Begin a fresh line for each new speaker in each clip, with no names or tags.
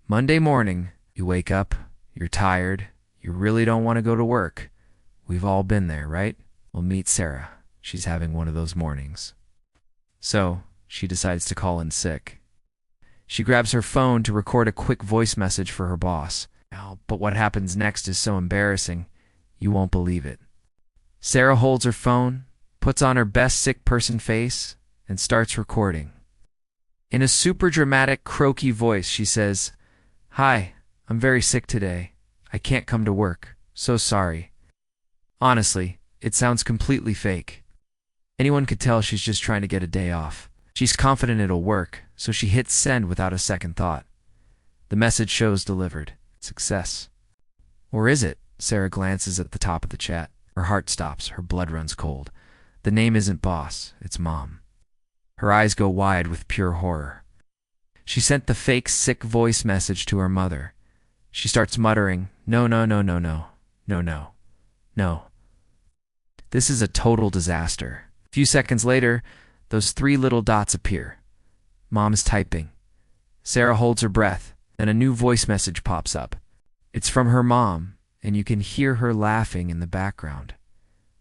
Monday morning, you wake up, you're tired, you really don't want to go to work. We've all been there, right? Well, meet Sarah. She's having one of those mornings. So, she decides to call in sick. She grabs her phone to record a quick voice message for her boss. But what happens next is so embarrassing, you won't believe it. Sarah holds her phone, puts on her best sick person face, and starts recording. In a super dramatic, croaky voice, she says, "Hi, I'm very sick today. I can't come to work. So sorry." Honestly, it sounds completely fake. Anyone could tell she's just trying to get a day off. She's confident it'll work, so she hits send without a second thought. The message shows delivered. Success. Or is it? Sarah glances at the top of the chat. Her heart stops. Her blood runs cold. The name isn't boss, it's mom. Her eyes go wide with pure horror. She sent the fake sick voice message to her mother. She starts muttering, "No, no, no, no, no, no, no, no." This is a total disaster. A few seconds later, those three little dots appear. Mom's typing. Sarah holds her breath, and a new voice message pops up. It's from her mom, and you can hear her laughing in the background.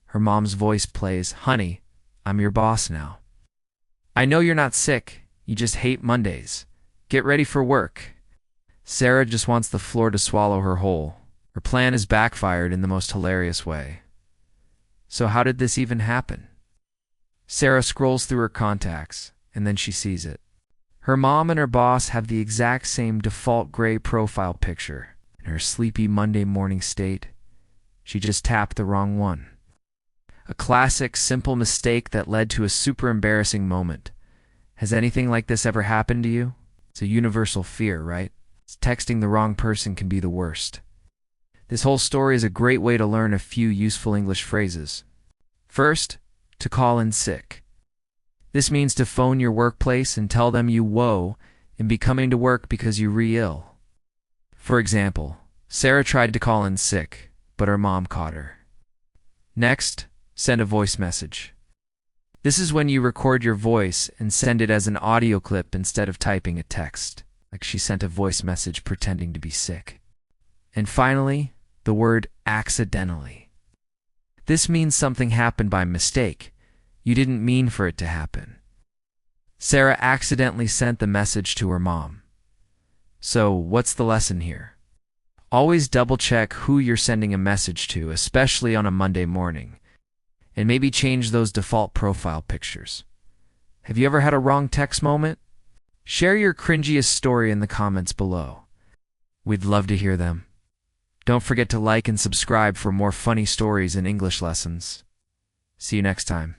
Her mom's voice plays, "Honey, I'm your boss now. I know you're not sick, you just hate Mondays. Get ready for work." Sarah just wants the floor to swallow her whole. Her plan has backfired in the most hilarious way. So how did this even happen? Sarah scrolls through her contacts, and then she sees it. Her mom and her boss have the exact same default gray profile picture. In her sleepy Monday morning state, she just tapped the wrong one. A classic, simple mistake that led to a super embarrassing moment. Has anything like this ever happened to you? It's a universal fear, right? Texting the wrong person can be the worst. This whole story is a great way to learn a few useful English phrases. First, to call in sick. This means to phone your workplace and tell them you woe and be coming to work because you're ill. For example, Sarah tried to call in sick, but her mom caught her. Next, send a voice message. This is when you record your voice and send it as an audio clip instead of typing a text, like she sent a voice message pretending to be sick. And finally, the word accidentally. This means something happened by mistake. You didn't mean for it to happen. Sarah accidentally sent the message to her mom. So, what's the lesson here? Always double-check who you're sending a message to, especially on a Monday morning. And maybe change those default profile pictures. Have you ever had a wrong text moment? Share your cringiest story in the comments below. We'd love to hear them. Don't forget to like and subscribe for more funny stories and English lessons. See you next time.